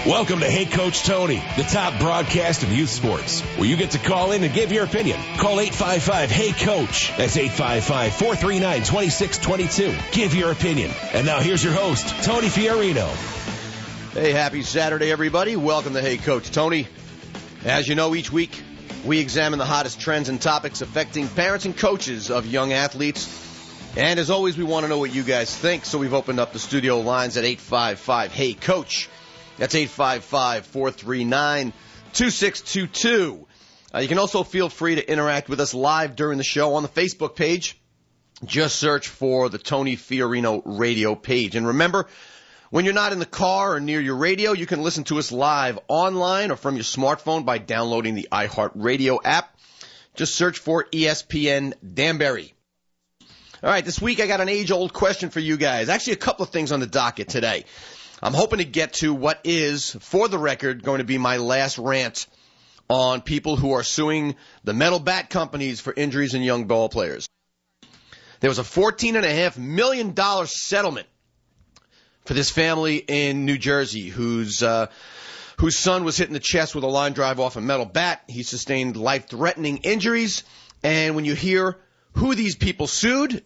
Welcome to Hey Coach Tony, the top broadcast of youth sports, where you get to call in and give your opinion. Call 855-HEY-COACH. That's 855-439-2622. Give your opinion. And now here's your host, Tony Fiorino. Hey, happy Saturday, everybody. Welcome to Hey Coach Tony. As you know, each week we examine the hottest trends and topics affecting parents and coaches of young athletes. And as always, we want to know what you guys think, so we've opened up the studio lines at 855-HEY-COACH. That's 855-439-2622. You can also feel free to interact with us live during the show on the Facebook page. Just search for the Tony Fiorino radio page. And remember, when you're not in the car or near your radio, you can listen to us live online or from your smartphone by downloading the iHeartRadio app. Just search for ESPN Danbury. All right, this week I got an age-old question for you guys. Actually, a couple of things on the docket today. I'm hoping to get to what is, for the record, going to be my last rant on people who are suing the metal bat companies for injuries in young ball players. There was a $14.5 million settlement for this family in New Jersey whose son was hit in the chest with a line drive off a metal bat. He sustained life-threatening injuries. And when you hear who these people sued,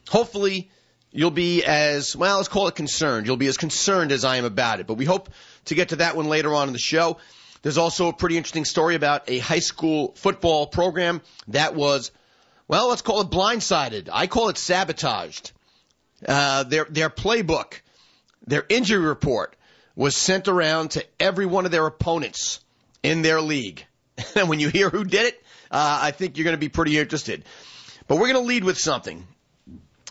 hopefully you'll be as, well, let's call it concerned. You'll be as concerned as I am about it. But we hope to get to that one later on in the show. There's also a pretty interesting story about a high school football program that was, well, let's call it blindsided. I call it sabotaged. Their playbook, their injury report was sent around to every one of their opponents in their league. And when you hear who did it, I think you're going to be pretty interested. But we're going to lead with something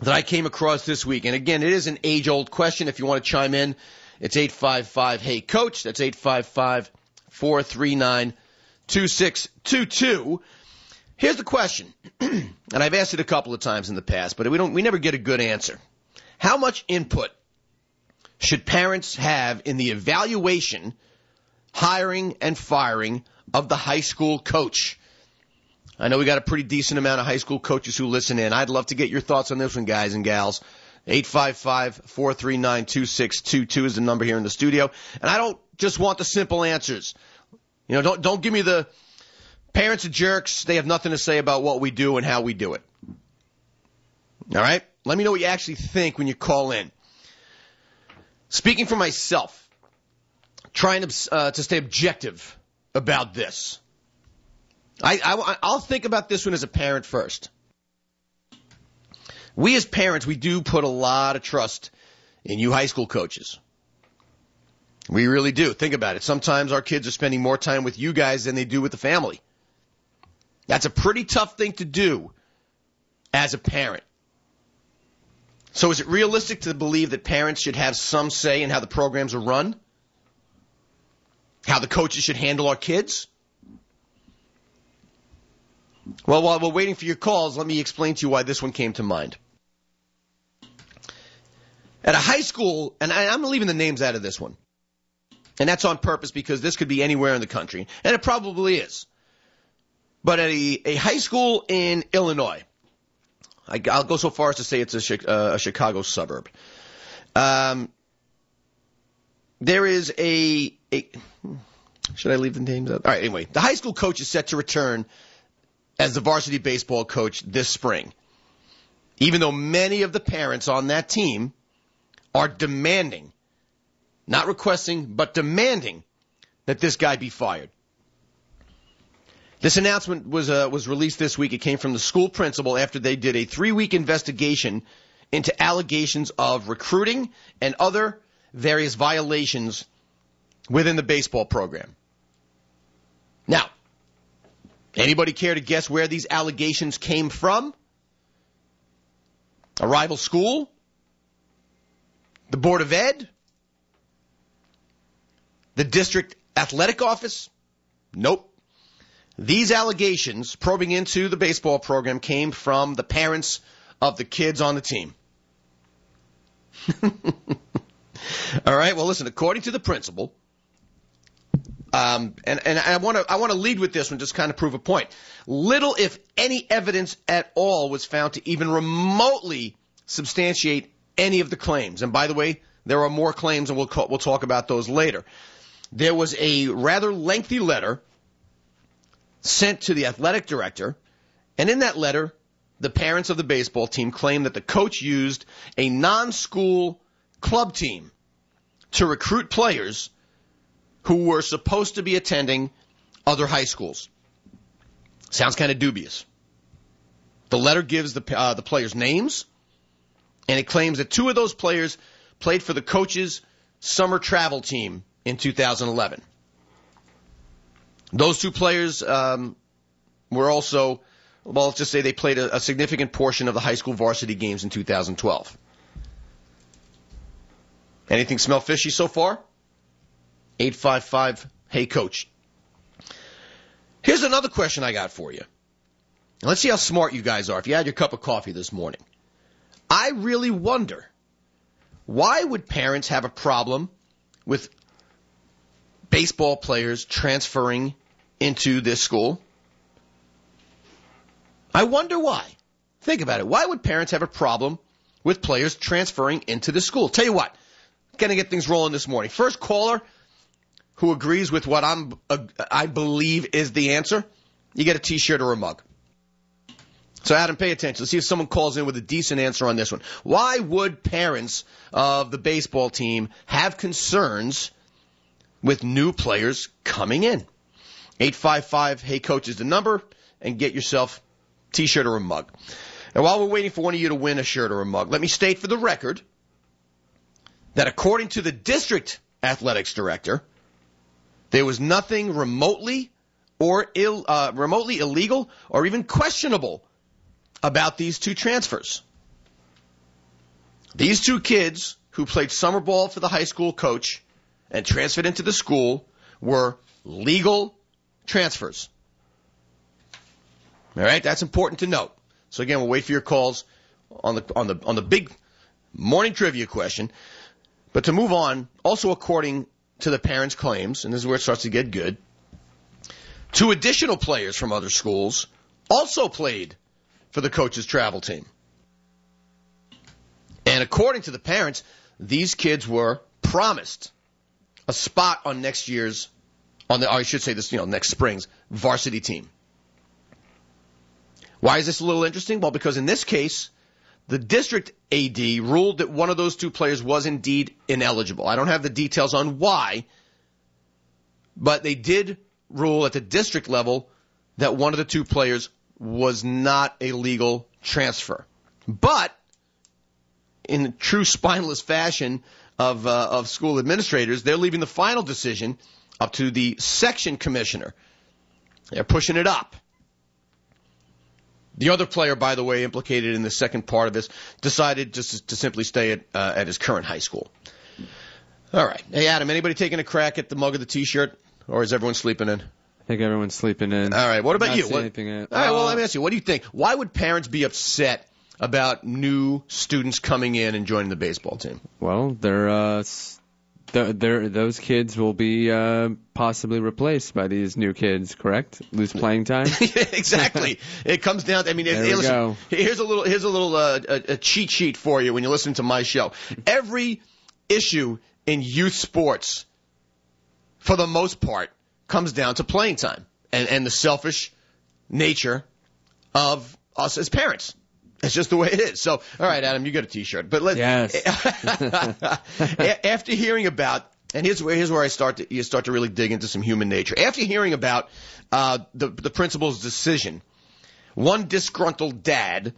that I came across this week. And again, it is an age-old question. If you want to chime in, it's 855-HEY-COACH. That's 855-439-2622. Here's the question, and I've asked it a couple of times in the past, but we never get a good answer. How much input should parents have in the evaluation, hiring, and firing of the high school coach? I know we got a pretty decent amount of high school coaches who listen in. I'd love to get your thoughts on this one, guys and gals. 855-439-2622 is the number here in the studio. And I don't just want the simple answers. You know, don't give me the parents are jerks. They have nothing to say about what we do and how we do it. All right? Let me know what you actually think when you call in. Speaking for myself, trying to stay objective about this. I'll think about this one as a parent first. We as parents, we do put a lot of trust in you high school coaches. We really do. Think about it. Sometimes our kids are spending more time with you guys than they do with the family. That's a pretty tough thing to do as a parent. So is it realistic to believe that parents should have some say in how the programs are run? How the coaches should handle our kids? Well, while we're waiting for your calls, let me explain to you why this one came to mind. At a high school, and I'm leaving the names out of this one, and that's on purpose because this could be anywhere in the country, and it probably is. But at a high school in Illinois, I'll go so far as to say it's a Chicago suburb. There is a should I leave the names out? All right, anyway, the high school coach is set to return as the varsity baseball coach this spring, even though many of the parents on that team are demanding, not requesting, but demanding that this guy be fired. This announcement was released this week. It came from the school principal after they did a 3-week investigation into allegations of recruiting and other various violations within the baseball program. Now, anybody care to guess where these allegations came from? A rival school? The Board of Ed? The district athletic office? Nope. These allegations probing into the baseball program came from the parents of the kids on the team. All right, well, listen, according to the principal, and I want to lead with this one, just kind of prove a point. Little, if any, evidence at all was found to even remotely substantiate any of the claims. And by the way, there are more claims, and we'll talk about those later. There was a rather lengthy letter sent to the athletic director, and in that letter, the parents of the baseball team claimed that the coach used a non-school club team to recruit players who were supposed to be attending other high schools. Sounds kind of dubious. The letter gives the players' names, and it claims that 2 of those players played for the coach's summer travel team in 2011. Those 2 players were also, well, let's just say they played a significant portion of the high school varsity games in 2012. Anything smell fishy so far? 855, hey coach. Here's another question I got for you. Let's see how smart you guys are if you had your cup of coffee this morning. I really wonder, why would parents have a problem with baseball players transferring into this school? I wonder why. Think about it. Why would parents have a problem with players transferring into the school? Tell you what, going to get things rolling this morning. First caller who agrees with what I believe is the answer, you get a T-shirt or a mug. So, Adam, pay attention. Let's see if someone calls in with a decent answer on this one. Why would parents of the baseball team have concerns with new players coming in? 855, hey coach is the number, and get yourself a T-shirt or a mug. And while we're waiting for one of you to win a shirt or a mug, let me state for the record that according to the district athletics director, there was nothing remotely illegal or even questionable about these 2 transfers. These 2 kids who played summer ball for the high school coach and transferred into the school were legal transfers. All right, that's important to note. So again, we'll wait for your calls on the big morning trivia question. But to move on, also according to the parents' claims, and this is where it starts to get good, 2 additional players from other schools also played for the coach's travel team. And according to the parents, these kids were promised a spot on next spring's varsity team. Why is this a little interesting? Well, because in this case, the district AD ruled that one of those 2 players was indeed ineligible. I don't have the details on why, but they did rule at the district level that one of the 2 players was not a legal transfer. But in true spineless fashion of school administrators, they're leaving the final decision up to the section commissioner. They're pushing it up. The other player, by the way, implicated in the second part of this, decided just to simply stay at his current high school. All right. Hey, Adam, anybody taking a crack at the mug of the T-shirt, or is everyone sleeping in? I think everyone's sleeping in. All right. What about you? All right. Well, Let me ask you. What do you think? Why would parents be upset about new students coming in and joining the baseball team? Well, those kids will be possibly replaced by these new kids, correct? Lose playing time? Exactly. It comes down to, go. Here's a little cheat sheet for you when you listen to my show. Every issue in youth sports, for the most part, comes down to playing time and the selfish nature of us as parents. It's just the way it is. So, all right, Adam, you got a T-shirt. But yes. After hearing about, and here's where you start to really dig into some human nature. After hearing about the principal's decision, one disgruntled dad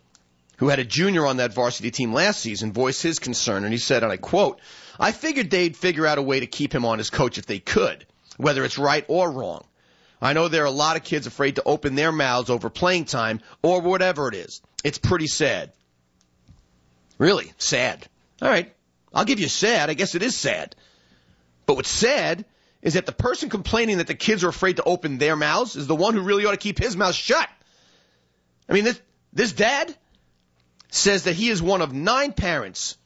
who had a junior on that varsity team last season voiced his concern, and he said, and I quote, "I figured they'd figure out a way to keep him on as coach if they could, whether it's right or wrong. I know there are a lot of kids afraid to open their mouths over playing time or whatever it is. It's pretty sad." Really? Sad. All right. I'll give you sad. I guess it is sad. But what's sad is that the person complaining that the kids are afraid to open their mouths is the one who really ought to keep his mouth shut. I mean, this dad says that he is one of 9 parents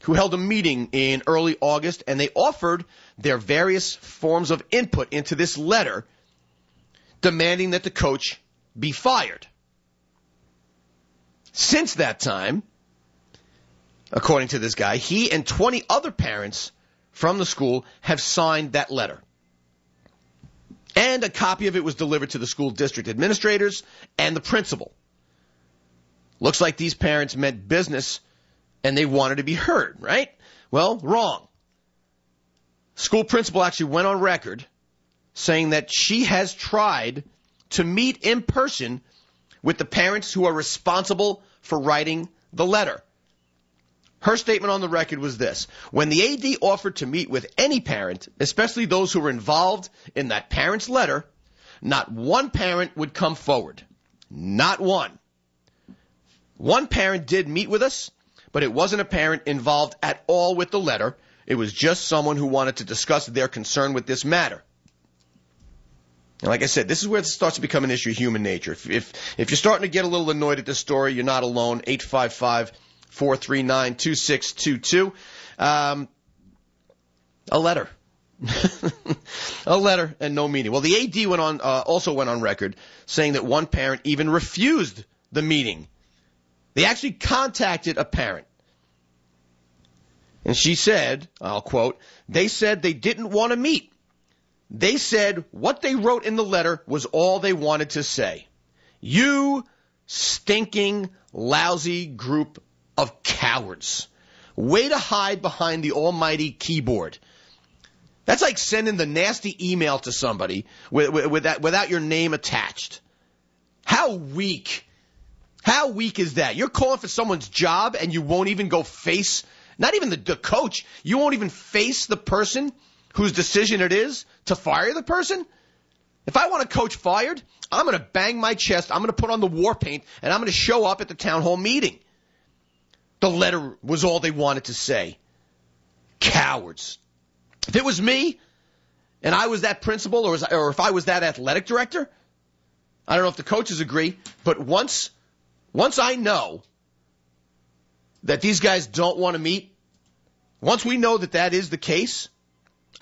who held a meeting in early August, and they offered their various forms of input into this letter demanding that the coach be fired. Since that time, according to this guy, he and 20 other parents from the school have signed that letter. And a copy of it was delivered to the school district administrators and the principal. Looks like these parents meant business and they wanted to be heard, right? Well, wrong. School principal actually went on record saying that she has tried to meet in person with the parents who are responsible for writing the letter. Her statement on the record was this: when the AD offered to meet with any parent, especially those who were involved in that parent's letter, not one parent would come forward. Not one. One parent did meet with us, but it wasn't a parent involved at all with the letter. It was just someone who wanted to discuss their concern with this matter. And like I said, this is where it starts to become an issue of human nature. If you're starting to get a little annoyed at this story, you're not alone. 855-439-2622. A letter. A letter and no meaning. Well, the AD also went on record saying that one parent even refused the meeting. They actually contacted a parent. And she said, I'll quote, "They said they didn't want to meet. They said what they wrote in the letter was all they wanted to say. You stinking, lousy group of cowards. Way to hide behind the almighty keyboard." That's like sending the nasty email to somebody without your name attached. How weak. How weak is that? You're calling for someone's job and you won't even go face, not even the coach, you won't even face the person whose decision it is to fire the person? If I want a coach fired, I'm going to bang my chest, I'm going to put on the war paint, and I'm going to show up at the town hall meeting. The letter was all they wanted to say. Cowards. If it was me, and I was that principal, or if I was that athletic director, I don't know if the coaches agree, but once I know that these guys don't want to meet, once we know that is the case,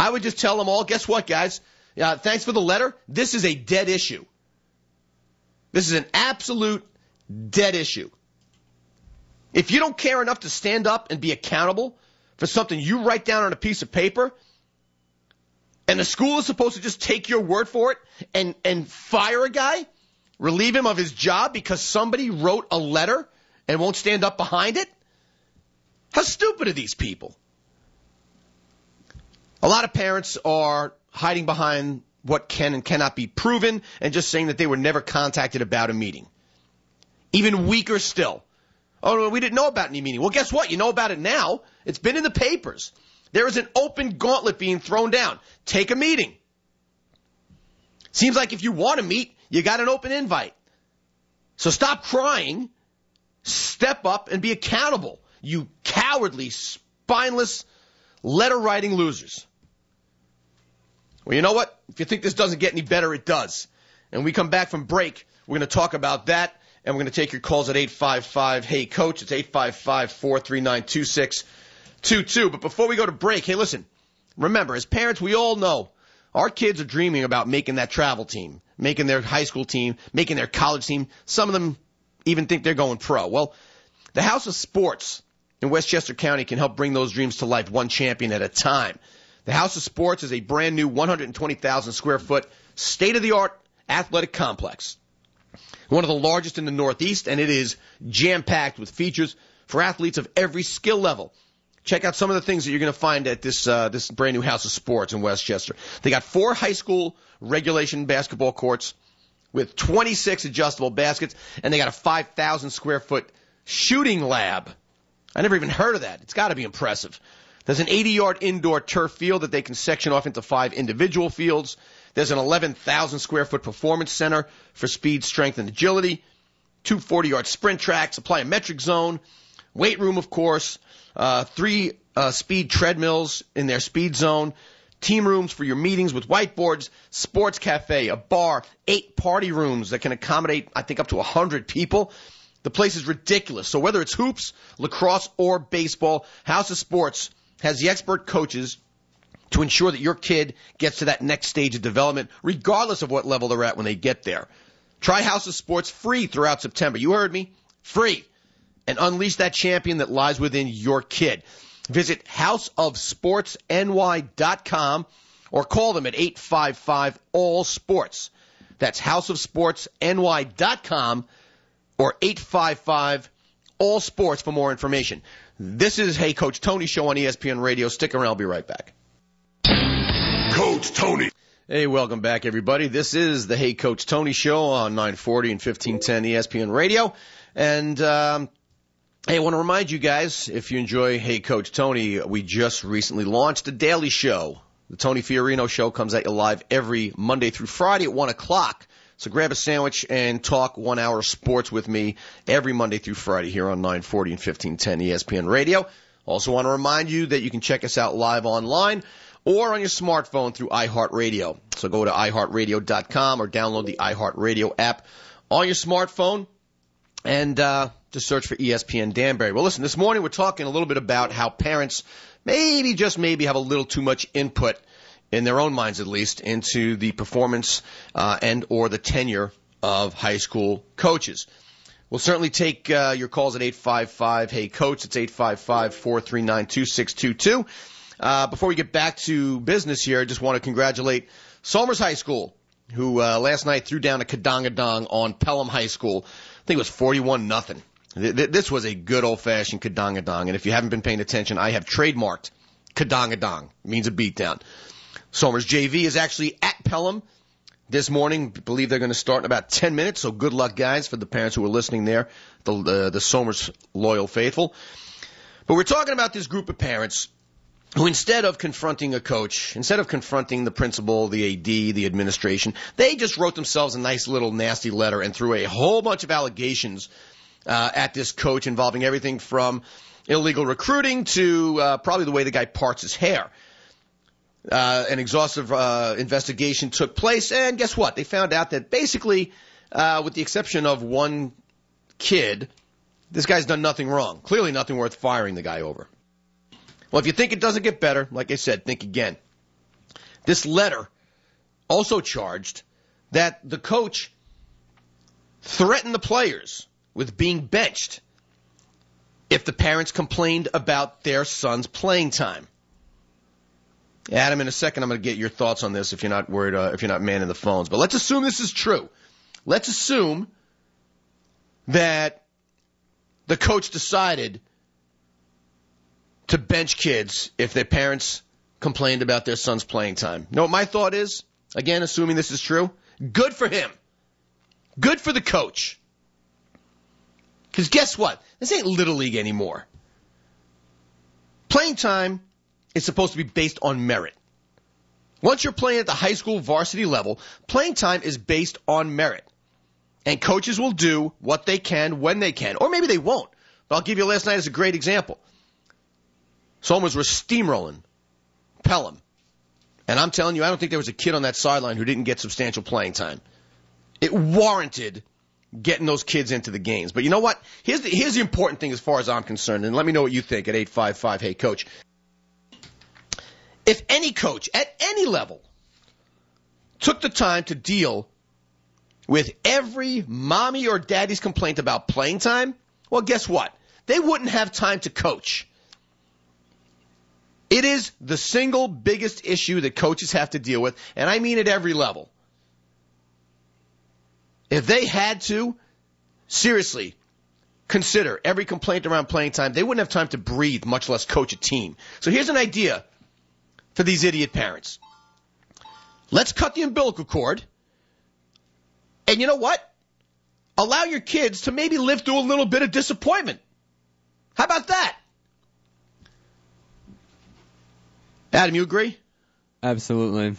I would just tell them all, guess what, guys? Thanks for the letter. This is a dead issue. This is an absolute dead issue. If you don't care enough to stand up and be accountable for something you write down on a piece of paper, and the school is supposed to just take your word for it and fire a guy, relieve him of his job because somebody wrote a letter and won't stand up behind it? How stupid are these people? A lot of parents are hiding behind what can and cannot be proven and just saying that they were never contacted about a meeting. Even weaker still. Oh, no, we didn't know about any meeting. Well, guess what? You know about it now. It's been in the papers. There is an open gauntlet being thrown down. Take a meeting. Seems like if you want to meet, you got an open invite. So stop crying. Step up and be accountable. You cowardly, spineless, letter-writing losers. Well, you know what? If you think this doesn't get any better, it does. And when we come back from break, we're going to talk about that, and we're going to take your calls at 855-HEY-COACH. It's 855-439-2622. But before we go to break, hey, listen, remember, as parents, we all know our kids are dreaming about making that travel team, making their high school team, making their college team. Some of them even think they're going pro. Well, the House of Sports in Westchester County can help bring those dreams to life one champion at a time. The House of Sports is a brand new 120,000 square foot state-of-the-art athletic complex. One of the largest in the Northeast, and it is jam-packed with features for athletes of every skill level. Check out some of the things that you're going to find at this brand new House of Sports in Westchester. They got 4 high school regulation basketball courts with 26 adjustable baskets, and they got a 5,000 square foot shooting lab. I never even heard of that. It's got to be impressive. There's an 80-yard indoor turf field that they can section off into 5 individual fields. There's an 11,000 square foot performance center for speed, strength, and agility. 2 40-yard sprint tracks, a plyometric zone, weight room, of course, 3 speed treadmills in their speed zone, team rooms for your meetings with whiteboards, sports cafe, a bar, 8 party rooms that can accommodate, I think, up to 100 people. The place is ridiculous. So whether it's hoops, lacrosse, or baseball, House of Sports has the expert coaches to ensure that your kid gets to that next stage of development, regardless of what level they're at when they get there. Try House of Sports free throughout September. You heard me. Free. and unleash that champion that lies within your kid. Visit houseofsportsny.com or call them at 855-ALL-SPORTS. That's houseofsportsny.com or 855-ALL-SPORTS for more information. This is Hey Coach Tony Show on ESPN Radio. Stick around. I'll be right back. Coach Tony. Hey, welcome back, everybody. This is the Hey Coach Tony Show on 940 and 1510 ESPN Radio. And, hey, I want to remind you guys, if you enjoy Hey Coach Tony, we just recently launched a daily show. The Tony Fiorino Show comes at you live every Monday through Friday at 1 o'clock. So grab a sandwich and talk 1 hour sports with me every Monday through Friday here on 940 and 1510 ESPN Radio. Also want to remind you that you can check us out live online or on your smartphone through iHeartRadio. So go to iHeartRadio.com or download the iHeartRadio app on your smartphone and just search for ESPN Danbury. Well, listen, this morning we're talking a little bit about how parents maybe, just maybe, have a little too much input, in their own minds at least, into the performance and or the tenure of high school coaches. We'll certainly take your calls at 855-HEY-COACH. It's 855-439-2622. Before we get back to business here, I just want to congratulate Somers High School, who last night threw down a kadongadong on Pelham High School. I think it was 41-0. This was a good old-fashioned kadongadong, and if you haven't been paying attention, I have trademarked kadongadong. It means a beatdown. Somers JV is actually at Pelham this morning. I believe they're going to start in about 10 minutes, so good luck, guys, for the parents who are listening there, the Somers loyal faithful. But we're talking about this group of parents who, instead of confronting a coach, instead of confronting the principal, the AD, the administration, they just wrote themselves a nice little nasty letter and threw a whole bunch of allegations at this coach involving everything from illegal recruiting to probably the way the guy parts his hair. An exhaustive investigation took place, and guess what? They found out that basically, with the exception of one kid, this guy's done nothing wrong. Clearly nothing worth firing the guy over. Well, if you think it doesn't get better, like I said, think again. This letter also charged that the coach threatened the players with being benched if the parents complained about their son's playing time. Adam, in a second, I'm going to get your thoughts on this if you're not worried, if you're not manning the phones. But let's assume this is true. Let's assume that the coach decided to bench kids if their parents complained about their son's playing time. You know what my thought is? Again, assuming this is true. Good for him. Good for the coach. Because guess what? This ain't Little League anymore. Playing time is supposed to be based on merit. Once you're playing at the high school varsity level, playing time is based on merit. And coaches will do what they can when they can. Or maybe they won't. But I'll give you last night as a great example. Somers were steamrolling Pelham. And I'm telling you, I don't think there was a kid on that sideline who didn't get substantial playing time. It warranted getting those kids into the games. But you know what? Here's the important thing as far as I'm concerned, and let me know what you think at 855-HEY-COACH. If any coach at any level took the time to deal with every mommy or daddy's complaint about playing time, well, guess what? They wouldn't have time to coach. It is the single biggest issue that coaches have to deal with, and I mean at every level. If they had to, seriously, consider every complaint around playing time, they wouldn't have time to breathe, much less coach a team. So here's an idea for these idiot parents. Let's cut the umbilical cord, and you know what? Allow your kids to maybe live through a little bit of disappointment. How about that? Adam, you agree? Absolutely.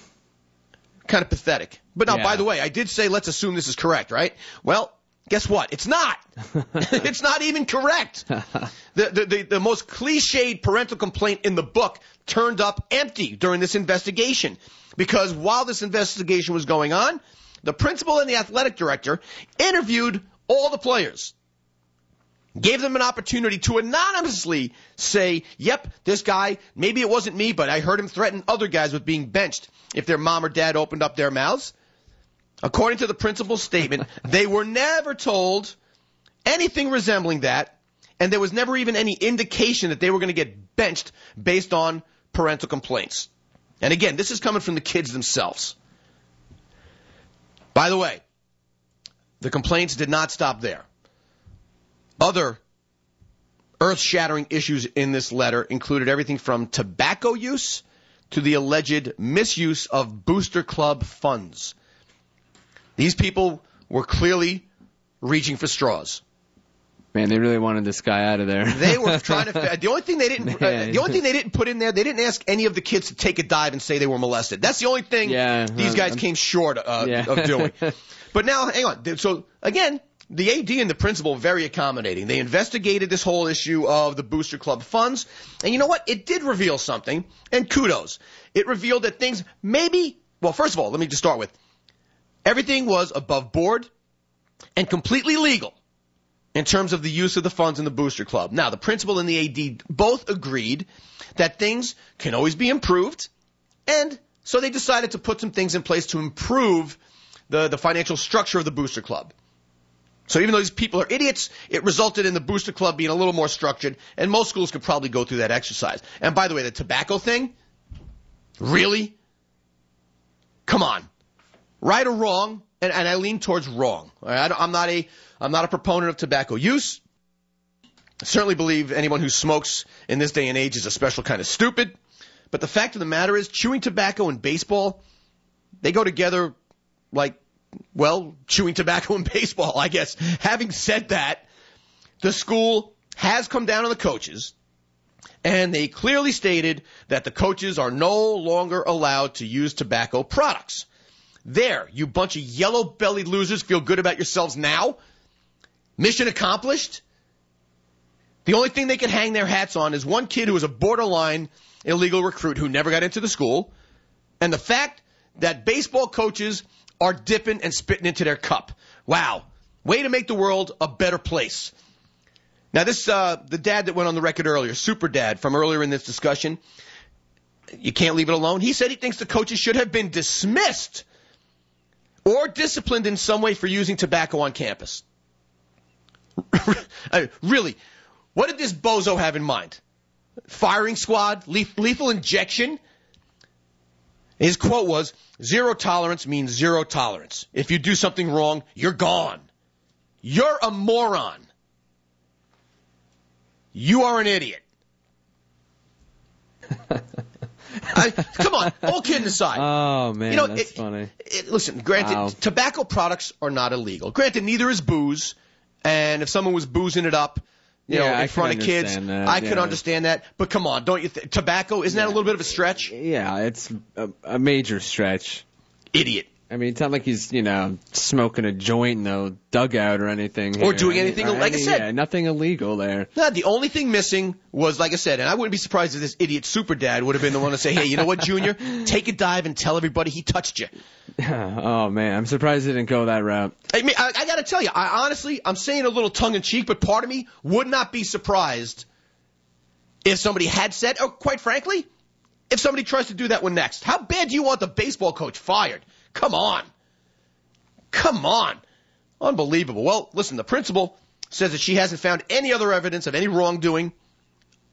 Kind of pathetic. But now, Yeah. by the way, I did say let's assume this is correct, right? Well, guess what? It's not. It's not even correct. The most cliched parental complaint in the book turned up empty during this investigation. Because while this investigation was going on, the principal and the athletic director interviewed all the players. Gave them an opportunity to anonymously say, yep, this guy, maybe it wasn't me, but I heard him threaten other guys with being benched if their mom or dad opened up their mouths. According to the principal's statement, they were never told anything resembling that, and there was never even any indication that they were going to get benched based on parental complaints. And again, this is coming from the kids themselves. By the way, the complaints did not stop there. Other earth-shattering issues in this letter included everything from tobacco use to the alleged misuse of booster club funds. These people were clearly reaching for straws. Man, they really wanted this guy out of there. They were trying to. The only thing they didn't put in there, they didn't ask any of the kids to take a dive and say they were molested. That's the only thing these guys came short of doing. But now, hang on. So again, the AD and the principal very accommodating. They investigated this whole issue of the booster club funds, and you know what? It did reveal something, and kudos. It revealed that things maybe. Well, first of all, let me just start with everything was above board and completely legal in terms of the use of the funds in the booster club. Now, the principal and the AD both agreed that things can always be improved, and so they decided to put some things in place to improve the financial structure of the booster club. So even though these people are idiots, it resulted in the booster club being a little more structured, and most schools could probably go through that exercise. And by the way, the tobacco thing? Really? Come on. Right or wrong? And I lean towards wrong. I'm not a proponent of tobacco use. I certainly believe anyone who smokes in this day and age is a special kind of stupid. But the fact of the matter is, chewing tobacco and baseball, they go together like, well, chewing tobacco and baseball, I guess. Having said that, the school has come down on the coaches, and they clearly stated that the coaches are no longer allowed to use tobacco products. There, you bunch of yellow-bellied losers, feel good about yourselves now? Mission accomplished? The only thing they could hang their hats on is one kid who was a borderline illegal recruit who never got into the school, and the fact that baseball coaches are dipping and spitting into their cup. Wow. Way to make the world a better place. Now, this the dad that went on the record earlier, Super Dad, from earlier in this discussion, you can't leave it alone. He said he thinks the coaches should have been dismissed or disciplined in some way for using tobacco on campus. Really, what did this bozo have in mind? Firing squad? Lethal injection? His quote was, "Zero tolerance means zero tolerance. If you do something wrong, you're gone. You're a moron. You are an idiot." Come on, all kidding aside. Oh, man, that's funny. Listen, granted, tobacco products are not illegal. Granted, neither is booze. And if someone was boozing it up, in front of kids, I could understand that. But come on, don't you think tobacco, isn't that a little bit of a stretch? Yeah, it's a major stretch. Idiot. I mean, it's not like he's, smoking a joint in the dugout or anything. Or doing anything, like I said. Yeah, nothing illegal there. No, the only thing missing was, like I said, and I wouldn't be surprised if this idiot Super Dad would have been the one to say, hey, you know what, Junior? Take a dive and tell everybody he touched you. Oh, man, I'm surprised it didn't go that route. I mean, I got to tell you, I'm saying a little tongue-in-cheek, but part of me would not be surprised if somebody had said, or quite frankly, if somebody tries to do that one next. How bad do you want the baseball coach fired? Come on. Unbelievable. Well, listen, the principal says that she hasn't found any other evidence of any wrongdoing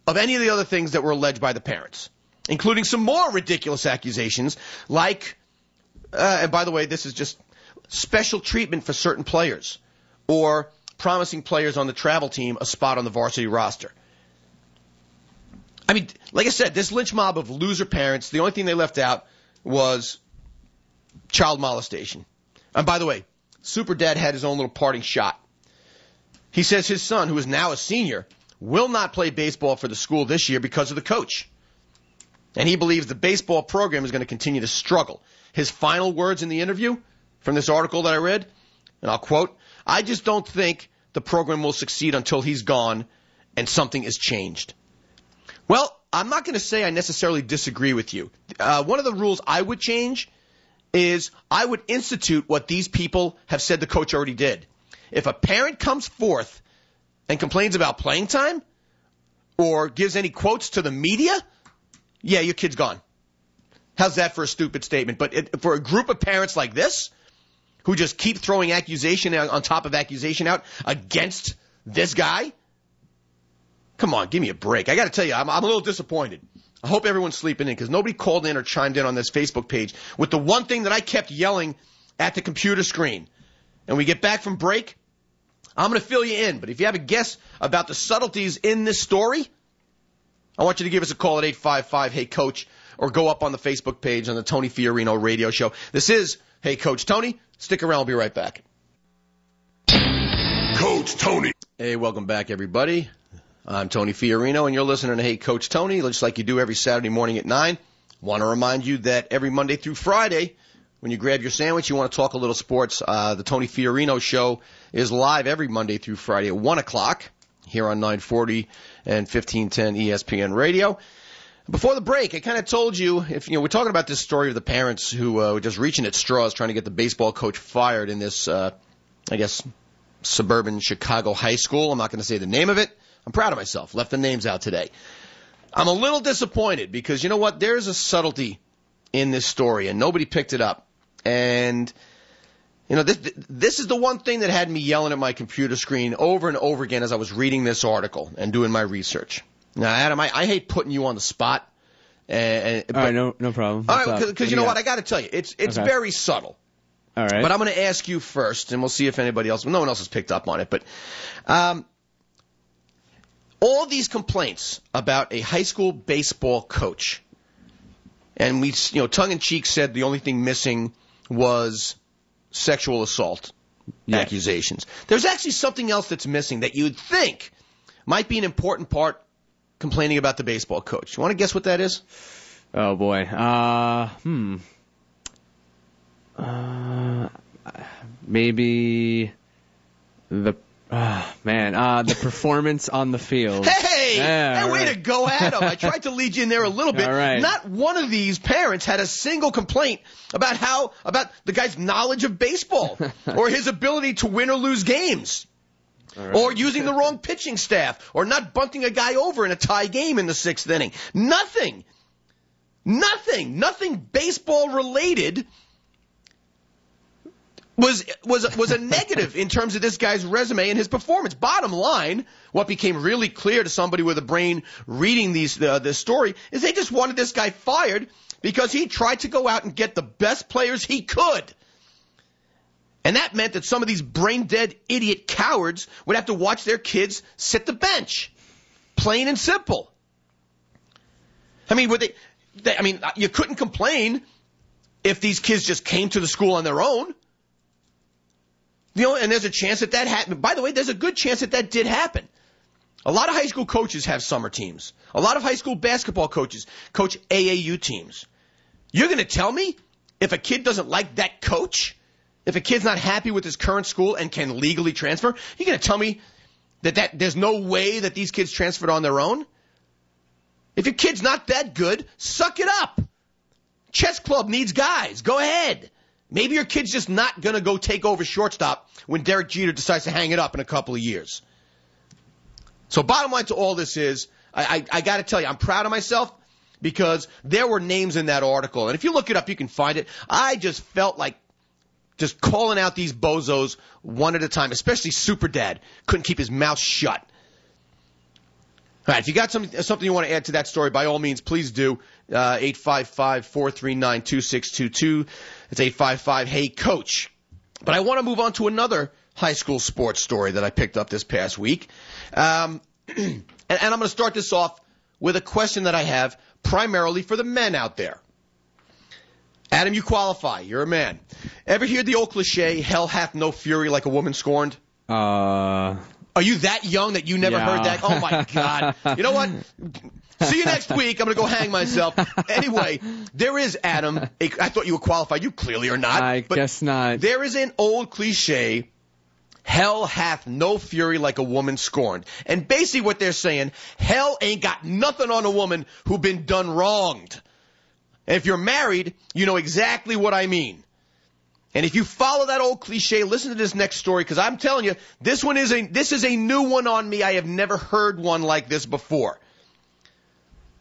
of any of the other things that were alleged by the parents, including some more ridiculous accusations like, and by the way, this is just special treatment for certain players or promising players on the travel team a spot on the varsity roster. I mean, like I said, this lynch mob of loser parents, the only thing they left out was child molestation. And by the way, Super Dad had his own little parting shot. He says his son, who is now a senior, will not play baseball for the school this year because of the coach. And he believes the baseball program is going to continue to struggle. His final words in the interview from this article that I read, and I'll quote, "I just don't think the program will succeed until he's gone and something is changed." Well, I'm not going to say I necessarily disagree with you. One of the rules I would change is I would institute what these people have said the coach already did. If a parent comes forth and complains about playing time or gives any quotes to the media, yeah, your kid's gone. How's that for a stupid statement? But for a group of parents like this who just keep throwing accusation on top of accusation out against this guy, Come on, give me a break. I got to tell you, I'm a little disappointed. I hope everyone's sleeping in because nobody called in or chimed in on this Facebook page with the one thing that I kept yelling at the computer screen. And we get back from break, I'm going to fill you in. But if you have a guess about the subtleties in this story, I want you to give us a call at 855-HEY-COACH or go up on the Facebook page on the Tony Fiorino radio show. This is Hey Coach Tony. Stick around. We'll be right back. Coach Tony. Hey, welcome back, everybody. I'm Tony Fiorino, and you're listening to Hey Coach Tony, just like you do every Saturday morning at 9. Want to remind you that every Monday through Friday, when you grab your sandwich, you want to talk a little sports, the Tony Fiorino Show is live every Monday through Friday at 1 o'clock here on 940 and 1510 ESPN Radio. Before the break, I kind of told you, we're talking about this story of the parents who were just reaching at straws trying to get the baseball coach fired in this, suburban Chicago high school. I'm not going to say the name of it. I'm proud of myself. Left the names out today. I'm a little disappointed because, you know what, there's a subtlety in this story, and nobody picked it up. And, this is the one thing that had me yelling at my computer screen over and over again as I was reading this article and doing my research. Now, Adam, I hate putting you on the spot. All right, no problem. All right, because you know what, I got to tell you, it's okay. Very subtle. All right. But I'm going to ask you first, and we'll see if anybody else, no one else has picked up on it, but all these complaints about a high school baseball coach, and we, tongue-in-cheek said the only thing missing was sexual assault accusations. There's actually something else that's missing that you would think might be an important part complaining about the baseball coach. You want to guess what that is? Oh, boy. Maybe the performance on the field. Hey! Yeah, way to go, Adam. I tried to lead you in there a little bit. All right. Not one of these parents had a single complaint about the guy's knowledge of baseball or his ability to win or lose games. Right. Or using the wrong pitching staff, or not bunting a guy over in a tie game in the 6th inning. Nothing baseball related was a negative in terms of this guy's resume and his performance. Bottom line, what became really clear to somebody with a brain reading this story is they just wanted this guy fired because he tried to go out and get the best players he could. And that meant that some of these brain-dead idiot cowards would have to watch their kids sit the bench. Plain and simple. I mean, you couldn't complain if these kids just came to the school on their own. And there's a chance that happened. By the way, there's a good chance that did happen. A lot of high school coaches have summer teams. A lot of high school basketball coaches coach AAU teams. You're going to tell me if a kid doesn't like that coach? If a kid's not happy with his current school and can legally transfer, you're going to tell me that there's no way that these kids transferred on their own? If your kid's not that good, suck it up. Chess club needs guys. Go ahead. Maybe your kid's just not going to go take over shortstop when Derek Jeter decides to hang it up in a couple of years. So bottom line to all this is, I got to tell you, I'm proud of myself because there were names in that article. And if you look it up, you can find it. I just felt like just calling out these bozos one at a time, especially Super Dad. Couldn't keep his mouth shut. All right, if you got something you want to add to that story, by all means, please do. 855-439-2622. It's 855-HEY-COACH. But I want to move on to another high school sports story that I picked up this past week. And I'm going to start this off with a question that I have primarily for the men out there. Adam, you qualify. You're a man. Ever hear the old cliche, hell hath no fury like a woman scorned? Are you that young that you never heard that? Oh, my God. You know what? See you next week. I'm going to go hang myself. Anyway, there is, Adam, I thought you were qualified. You clearly are not. I guess not. There is an old cliche, hell hath no fury like a woman scorned. And basically what they're saying, hell ain't got nothing on a woman who been done wronged. And if you're married, you know exactly what I mean. And if you follow that old cliche, listen to this next story, because I'm telling you, this is a new one on me. I have never heard one like this before.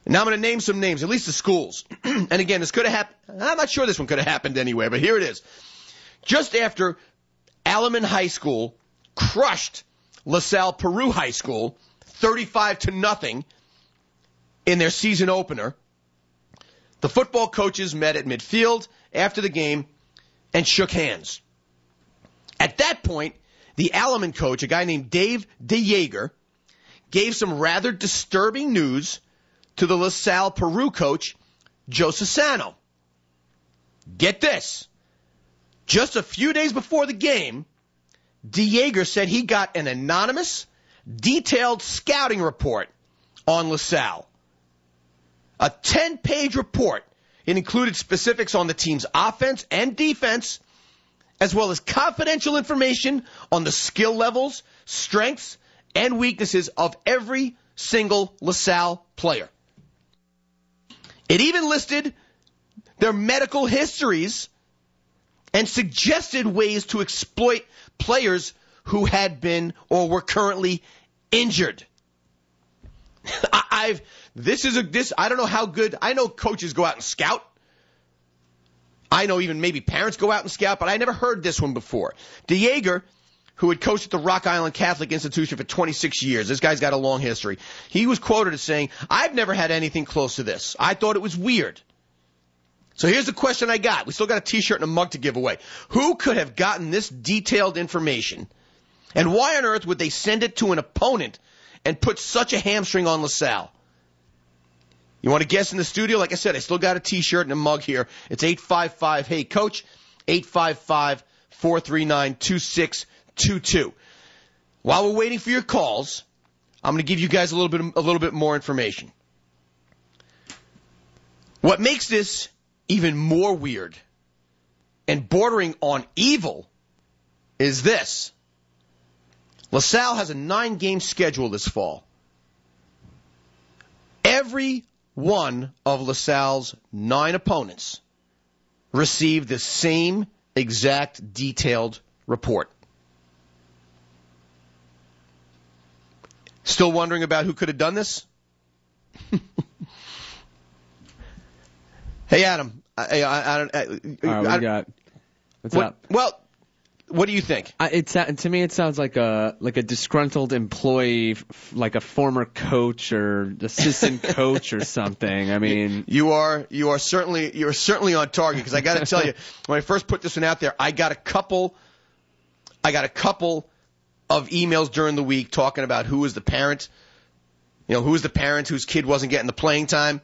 Now I'm going to name some names, at least the schools. And again, this could have happened. I'm not sure this one could have happened anyway, but here it is. Just after Alaman High School crushed LaSalle Peru High School 35-0 in their season opener. The football coaches met at midfield after the game and shook hands. At that point, the Alaman coach, a guy named Dave DeJager, gave some rather disturbing news to the LaSalle Peru coach, Joe Sassano. Get this. Just a few days before the game, DeJager said he got an anonymous, detailed scouting report on LaSalle. A 10-page report. It included specifics on the team's offense and defense, as well as confidential information on the skill levels, strengths, and weaknesses of every single LaSalle player. It even listed their medical histories and suggested ways to exploit players who had been or were currently injured. I don't know how good. I know coaches go out and scout. I know even maybe parents go out and scout, but I never heard this one before. DeJager, who had coached at the Rock Island Catholic Institution for 26 years, this guy's got a long history. He was quoted as saying, "I've never had anything close to this. I thought it was weird." So here's the question I got. We still got a T-shirt and a mug to give away. Who could have gotten this detailed information? And why on earth would they send it to an opponent and put such a hamstring on LaSalle? You want to guess in the studio? Like I said, I still got a T-shirt and a mug here. It's 855-HEY-COACH, 855-439-2622. While we're waiting for your calls, I'm going to give you guys a little bit more information. What makes this even more weird and bordering on evil is this. LaSalle has a 9-game schedule this fall. Every one of LaSalle's 9 opponents received the same exact detailed report. Still wondering about who could have done this? Hey, Adam. What's up? Well, what do you think? To me, it sounds like a disgruntled employee, like a former coach or assistant coach or something. I mean, you are certainly on target, because I got to tell you, when I first put this one out there, I got a couple of emails during the week talking about who was the parent, whose kid wasn't getting the playing time.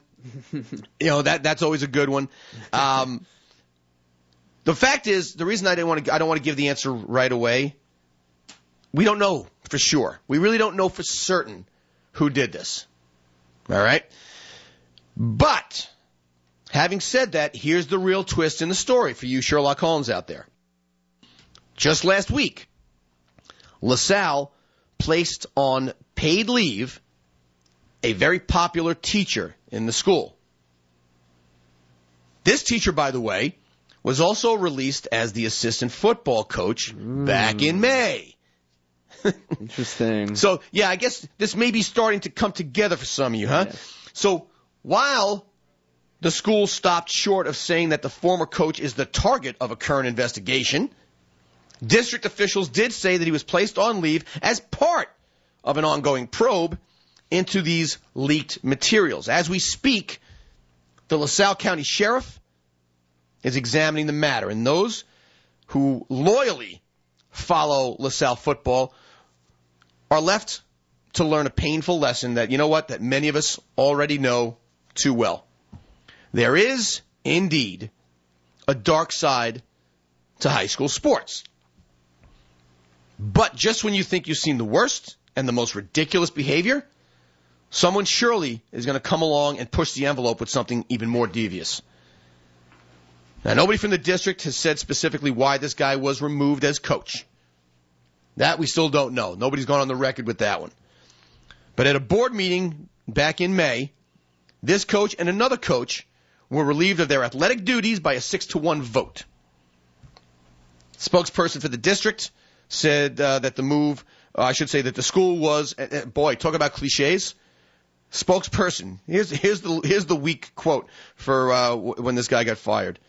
That's always a good one. The fact is, the reason I don't want to give the answer right away, we don't know for sure. We really don't know for certain who did this. All right? But, having said that, here's the real twist in the story for you Sherlock Holmes out there. Just last week, LaSalle placed on paid leave a very popular teacher in the school. This teacher, by the way, was also released as the assistant football coach back in May. Interesting. So, yeah, I guess this may be starting to come together for some of you, huh? Yes. So, while the school stopped short of saying that the former coach is the target of a current investigation, district officials did say that he was placed on leave as part of an ongoing probe into these leaked materials. As we speak, the LaSalle County Sheriff is examining the matter, and those who loyally follow LaSalle football are left to learn a painful lesson that, that many of us already know too well. There is, indeed, a dark side to high school sports. But just when you think you've seen the worst and the most ridiculous behavior, someone surely is going to come along and push the envelope with something even more devious. Now, nobody from the district has said specifically why this guy was removed as coach. That we still don't know. Nobody's gone on the record with that one. But at a board meeting back in May, this coach and another coach were relieved of their athletic duties by a 6-1 vote. Spokesperson for the district said that the school was, boy, talk about cliches. Spokesperson, here's the weak quote for when this guy got fired.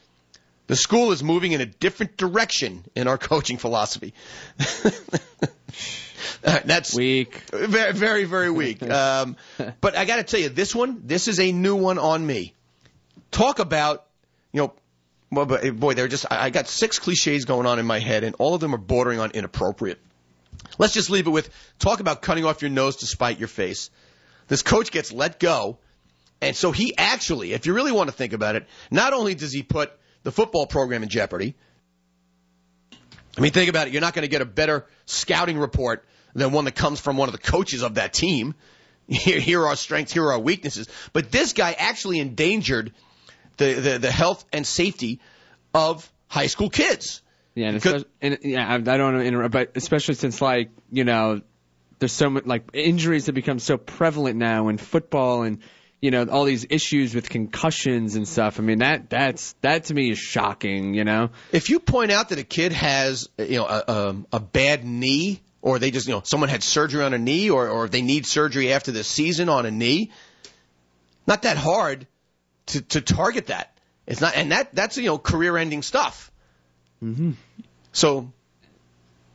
The school is moving in a different direction in our coaching philosophy. That's weak. Very, very, very weak. But I got to tell you, this is a new one on me. Talk about, well, boy, I got 6 cliches going on in my head, and all of them are bordering on inappropriate. Let's just leave it with, talk about cutting off your nose to spite your face. This coach gets let go, and so he actually, if you really want to think about it, not only does he put the football program in jeopardy, I mean, think about it, you're not going to get a better scouting report than one that comes from one of the coaches of that team. Here are our strengths, here are our weaknesses. But this guy actually endangered the health and safety of high school kids. Yeah, I don't want to interrupt, but especially since, there's so much, injuries have become so prevalent now in football and, all these issues with concussions and stuff. I mean, that to me is shocking, If you point out that a kid has, a bad knee, or they just, someone had surgery on a knee, or they need surgery after the season on a knee, not that hard to target that. It's not, and that's career-ending stuff. Mm-hmm. So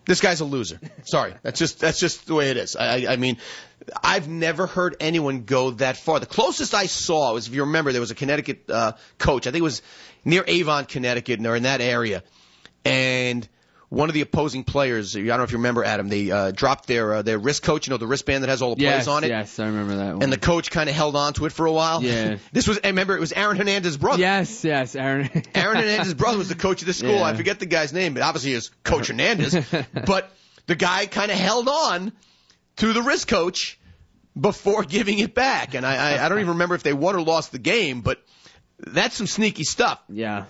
this guy's a loser. Sorry, that's just the way it is. I mean, I've never heard anyone go that far. The closest I saw was, if you remember, there was a Connecticut coach. I think it was near Avon, Connecticut, or in that area, and one of the opposing players, I don't know if you remember, Adam, they dropped their wrist coach, the wristband that has all the plays on it. Yes, I remember that one. And the coach kind of held on to it for a while. Yeah. Remember, it was Aaron Hernandez's brother. Yes, Aaron. Aaron Hernandez's brother was the coach of the school. Yeah. I forget the guy's name, but obviously it's Coach Hernandez. But the guy kind of held on to the wrist coach before giving it back. And I don't even remember if they won or lost the game, but that's some sneaky stuff. Yeah.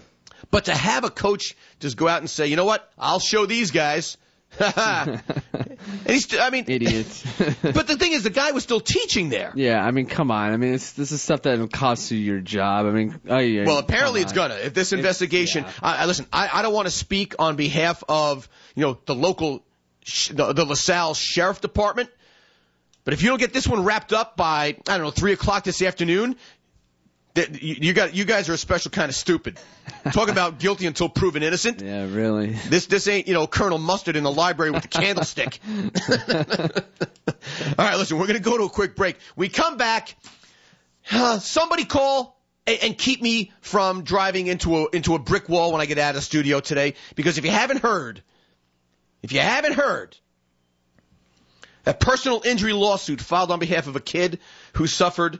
But to have a coach just go out and say, you know what, I'll show these guys. And idiots. But the thing is, the guy was still teaching there. Yeah, I mean, come on. I mean, this is stuff that costs you your job. I mean, well, apparently it's gonna. If this investigation, listen, I don't want to speak on behalf of the local, the LaSalle Sheriff Department, but if you don't get this one wrapped up by 3:00 this afternoon. You guys are a special kind of stupid. Talk about guilty until proven innocent. Yeah, really. This ain't, Colonel Mustard in the library with the candlestick. All right, listen, we're going to go to a quick break. We come back. Somebody call and keep me from driving into a brick wall when I get out of the studio today. Because if you haven't heard, a personal injury lawsuit filed on behalf of a kid who suffered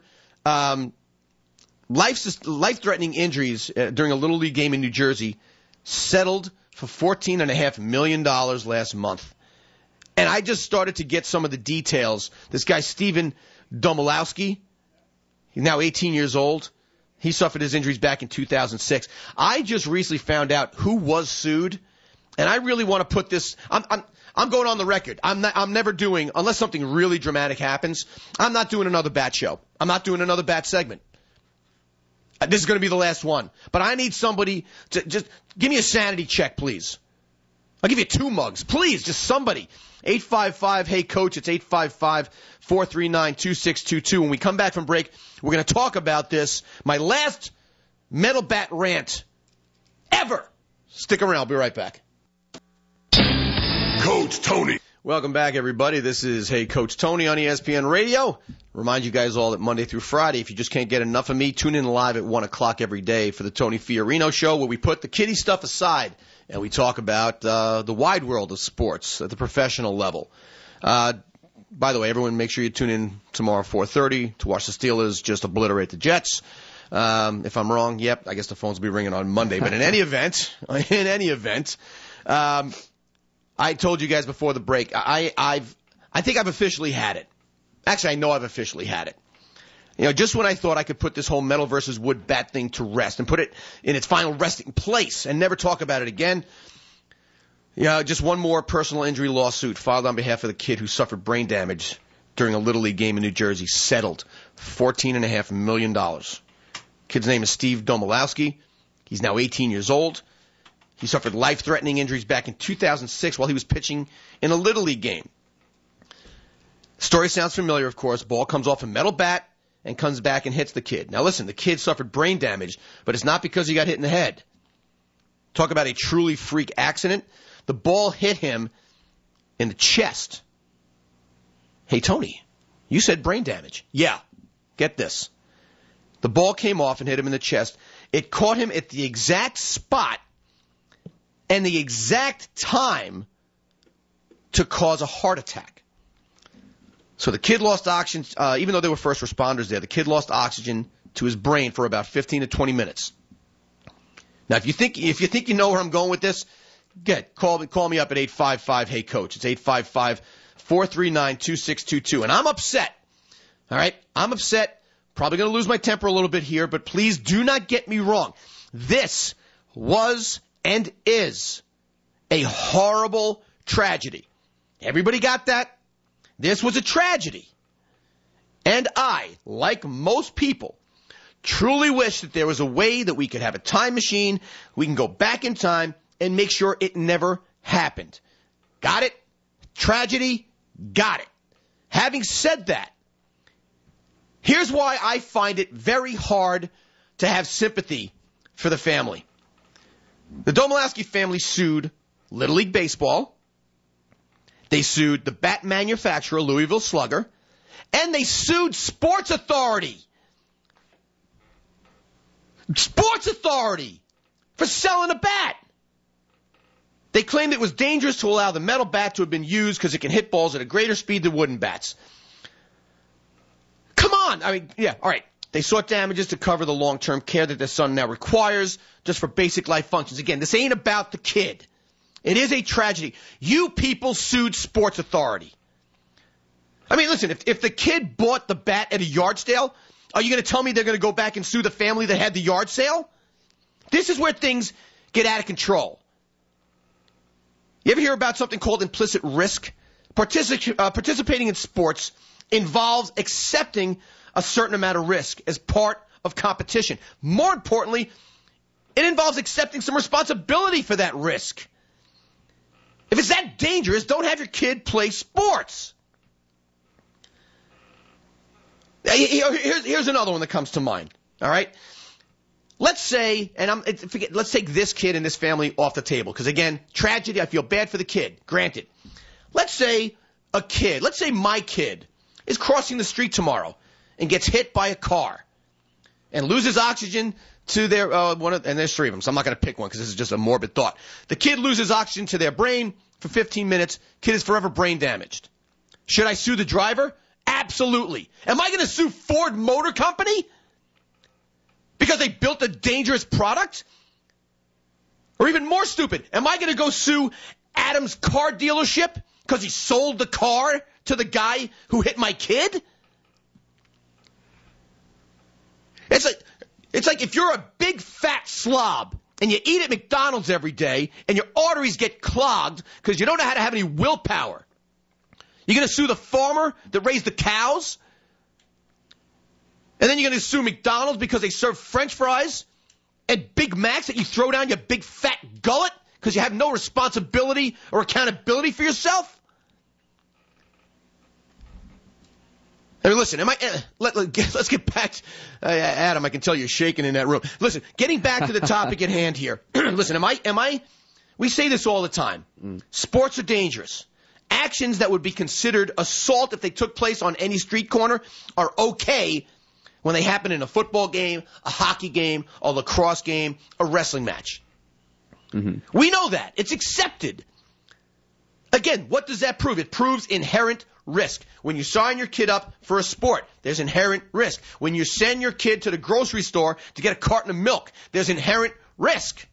life-threatening injuries during a Little League game in New Jersey settled for $14.5 million last month. And I just started to get some of the details. This guy, Stephen Domolowski, he's now 18 years old. He suffered his injuries back in 2006. I just recently found out who was sued, and I really want to put this. I'm going on the record. I'm never doing, unless something really dramatic happens, I'm not doing another bat show. I'm not doing another bat segment. This is going to be the last one. But I need somebody to just give me a sanity check, please. I'll give you 2 mugs. Please, just somebody. 855-HEY-COACH. It's 855-439-2622. When we come back from break, we're going to talk about this. My last metal bat rant ever. Stick around. I'll be right back. Coach Tony. Welcome back, everybody. This is Hey Coach Tony on ESPN Radio. Remind you guys all that Monday through Friday, if you just can't get enough of me, tune in live at 1 o'clock every day for the Tony Fiorino Show, where we put the kiddie stuff aside and we talk about the wide world of sports at the professional level. By the way, everyone, make sure you tune in tomorrow 4:30 to watch the Steelers just obliterate the Jets. If I'm wrong, yep, I guess the phones will be ringing on Monday. But in any event, I told you guys before the break, I think I've officially had it. Actually, I know I've officially had it. Just when I thought I could put this whole metal versus wood bat thing to rest and put it in its final resting place and never talk about it again, just one more personal injury lawsuit filed on behalf of the kid who suffered brain damage during a Little League game in New Jersey, settled $14.5 million. Kid's name is Steve Domolowski. He's now 18 years old. He suffered life-threatening injuries back in 2006 while he was pitching in a Little League game. Story sounds familiar, of course. Ball comes off a metal bat and comes back and hits the kid. Now listen, the kid suffered brain damage, but it's not because he got hit in the head. Talk about a truly freak accident. The ball hit him in the chest. Hey, Tony, you said brain damage. Yeah, get this. The ball came off and hit him in the chest. It caught him at the exact spot and the exact time to cause a heart attack. So the kid lost oxygen, even though they were first responders there, the kid lost oxygen to his brain for about 15 to 20 minutes. Now, if you think you know where I'm going with this, call me up at 855-HEY-COACH. It's 855-439-2622. And I'm upset. All right? I'm upset. Probably going to lose my temper a little bit here, but please do not get me wrong. This was and is a horrible tragedy. Everybody got that? This was a tragedy. And I, like most people, truly wish that there was a way that we could have a time machine, we can go back in time and make sure it never happened. Got it? Tragedy? Got it. Having said that, here's why I find it very hard to have sympathy for the family. The Domolowski family sued Little League Baseball. They sued the bat manufacturer, Louisville Slugger. And they sued Sports Authority. Sports Authority for selling a bat. They claimed it was dangerous to allow the metal bat to have been used because it can hit balls at a greater speed than wooden bats. Come on. I mean, yeah, all right. They sought damages to cover the long-term care that their son now requires just for basic life functions. Again, this ain't about the kid. It is a tragedy. You people sued Sports Authority. I mean, listen, if the kid bought the bat at a yard sale, are you going to tell me they're going to go back and sue the family that had the yard sale? This is where things get out of control. You ever hear about something called implicit risk? Participating in sports involves accepting a certain amount of risk as part of competition. More importantly, it involves accepting some responsibility for that risk. If it's that dangerous, don't have your kid play sports. Here's another one that comes to mind. All right? Let's say, let's take this kid and this family off the table. Because again, tragedy, I feel bad for the kid. Granted. Let's say my kid is crossing the street tomorrow and gets hit by a car and loses oxygen to their, and there's three of them, so I'm not going to pick one because this is just a morbid thought. The kid loses oxygen to their brain for 15 minutes. Kid is forever brain damaged. Should I sue the driver? Absolutely. Am I going to sue Ford Motor Company because they built a dangerous product? Or even more stupid, am I going to go sue Adam's car dealership because he sold the car to the guy who hit my kid? It's like if you're a big fat slob and you eat at McDonald's every day and your arteries get clogged because you don't know how to have any willpower. You're going to sue the farmer that raised the cows? And then you're going to sue McDonald's because they serve French fries and Big Macs that you throw down your big fat gullet because you have no responsibility or accountability for yourself? I mean, listen, let's get back. Adam, I can tell you're shaking in that room. Listen, getting back to the topic at hand here. Listen, we say this all the time. Sports are dangerous. Actions that would be considered assault if they took place on any street corner are okay when they happen in a football game, a hockey game, a lacrosse game, a wrestling match. Mm-hmm. We know that. It's accepted. Again, what does that prove? It proves inherent risk. When you sign your kid up for a sport, there's inherent risk. When you send your kid to the grocery store to get a carton of milk, there's inherent risk.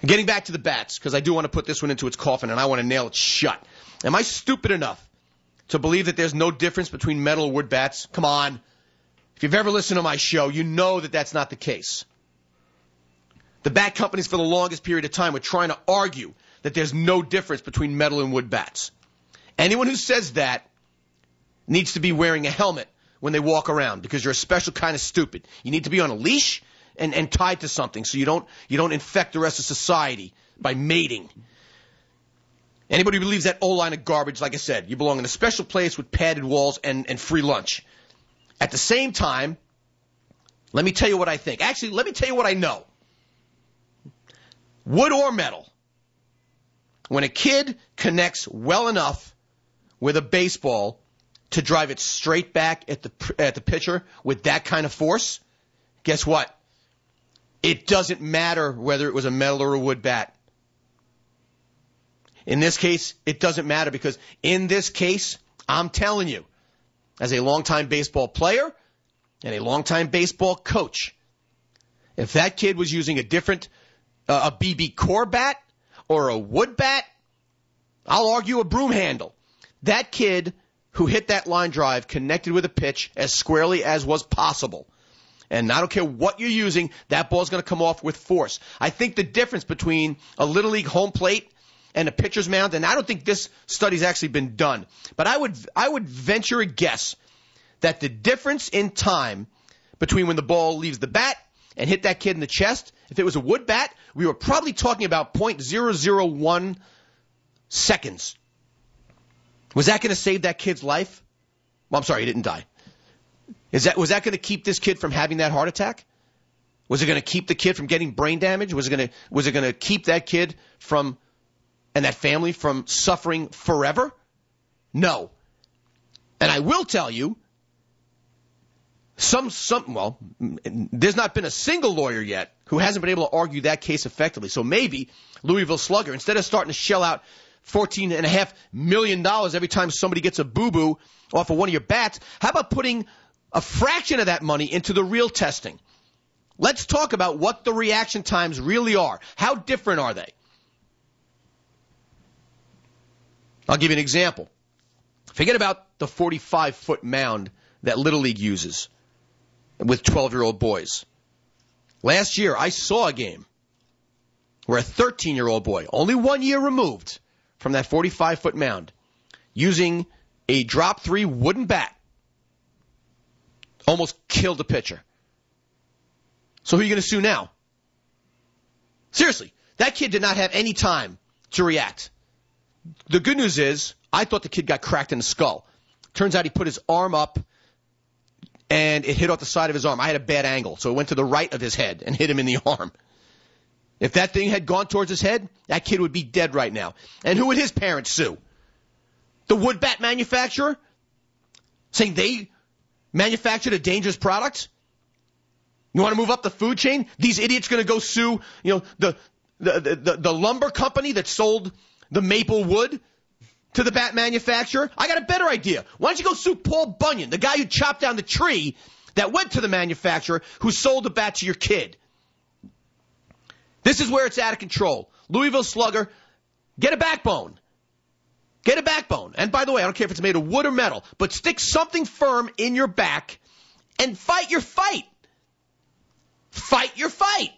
Getting back to the bats, because I do want to put this one into its coffin and I want to nail it shut. Am I stupid enough to believe that there's no difference between metal or wood bats? Come on. If you've ever listened to my show, you know that that's not the case. The bat companies for the longest period of time were trying to argue that there's no difference between metal and wood bats. Anyone who says that needs to be wearing a helmet when they walk around because you're a special kind of stupid. You need to be on a leash and tied to something so you don't infect the rest of society by mating. Anybody who believes that old line of garbage, like I said, you belong in a special place with padded walls and free lunch. At the same time, let me tell you what I think. Actually, let me tell you what I know. wood or metal, when a kid connects well enough with a baseball to drive it straight back at the pitcher with that kind of force, guess what? It doesn't matter whether it was a metal or a wood bat. In this case, it doesn't matter because in this case, I'm telling you, as a longtime baseball player and a longtime baseball coach, if that kid was using a different, a BB core bat or a wood bat, I'll argue a broom handle. That kid who hit that line drive connected with a pitch as squarely as was possible. And I don't care what you're using, that ball's going to come off with force. I think the difference between a Little League home plate and a pitcher's mound, and I don't think this study's actually been done, but I would venture a guess that the difference in time between when the ball leaves the bat and hit that kid in the chest, if it was a wood bat, we were probably talking about .001 seconds. Was that going to save that kid's life? Well, I'm sorry, he didn't die. Was that going to keep this kid from having that heart attack? Was it going to keep the kid from getting brain damage? Was it going to keep that kid from and that family from suffering forever? No. And I will tell you, there's not been a single lawyer yet who hasn't been able to argue that case effectively. So maybe Louisville Slugger, instead of starting to shell out $14.5 million every time somebody gets a boo-boo off of one of your bats, how about putting a fraction of that money into the real testing? Let's talk about what the reaction times really are. How different are they? I'll give you an example. Forget about the 45-foot mound that Little League uses with 12-year-old boys. Last year, I saw a game where a 13-year-old boy, only 1 year removed from that 45-foot mound, using a drop-3 wooden bat, almost killed the pitcher. So who are you going to sue now? Seriously, that kid did not have any time to react. The good news is, I thought the kid got cracked in the skull. Turns out he put his arm up, and it hit off the side of his arm. I had a bad angle, so it went to the right of his head and hit him in the arm. If that thing had gone towards his head, that kid would be dead right now. And who would his parents sue? The wood bat manufacturer? Saying they manufactured a dangerous product? You want to move up the food chain? These idiots going to go sue, the lumber company that sold the maple wood to the bat manufacturer? I got a better idea. Why don't you go sue Paul Bunyan, the guy who chopped down the tree that went to the manufacturer who sold the bat to your kid? This is where it's out of control. Louisville Slugger, get a backbone. Get a backbone. And by the way, I don't care if it's made of wood or metal, but stick something firm in your back and fight your fight. Fight your fight.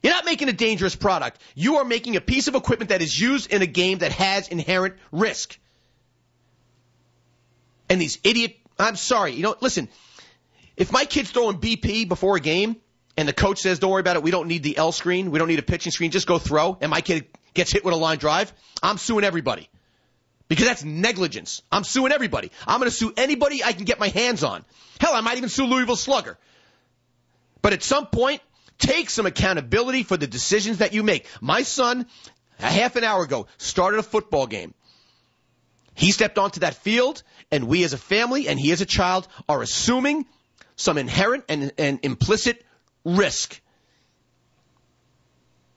You're not making a dangerous product. You are making a piece of equipment that is used in a game that has inherent risk. And these I'm sorry, listen, if my kid's throwing BP before a game and the coach says, don't worry about it, we don't need the L screen, we don't need a pitching screen, just go throw, and my kid gets hit with a line drive, I'm suing everybody. Because that's negligence. I'm suing everybody. I'm going to sue anybody I can get my hands on. Hell, I might even sue Louisville Slugger. But at some point, take some accountability for the decisions that you make. My son, a half an hour ago, started a football game. He stepped onto that field, and we as a family and he as a child are assuming some inherent and implicit risk.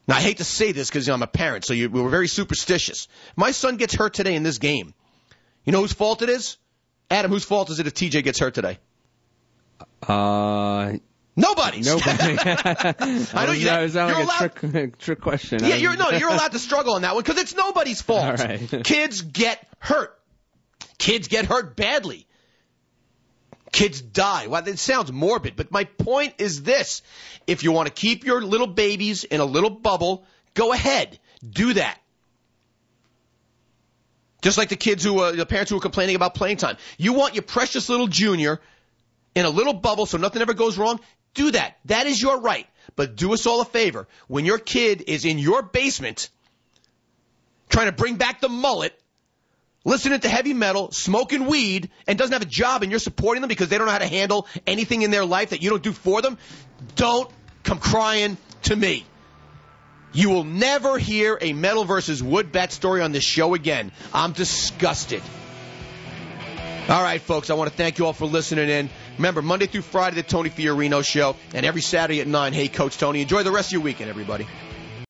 Now, I hate to say this because I'm a parent, so we were very superstitious. My son gets hurt today in this game. You know whose fault it is? Adam, whose fault is it if TJ gets hurt today? Nobody's. Nobody. I know is that like a trick question? Yeah, you're allowed to struggle on that one because it's nobody's fault. All right. Kids get hurt. Kids get hurt badly. Kids die. Well, it sounds morbid, but my point is this. If you want to keep your little babies in a little bubble, go ahead. Do that. Just like the parents who were complaining about playing time. You want your precious little junior in a little bubble so nothing ever goes wrong? Do that. That is your right. But do us all a favor. When your kid is in your basement trying to bring back the mullet, listening to heavy metal, smoking weed, and doesn't have a job and you're supporting them because they don't know how to handle anything in their life that you don't do for them, don't come crying to me. You will never hear a metal versus wood bet story on this show again. I'm disgusted. All right, folks, I want to thank you all for listening in. Remember, Monday through Friday, the Tony Fiorino Show, and every Saturday at 9, Hey, Coach Tony. Enjoy the rest of your weekend, everybody.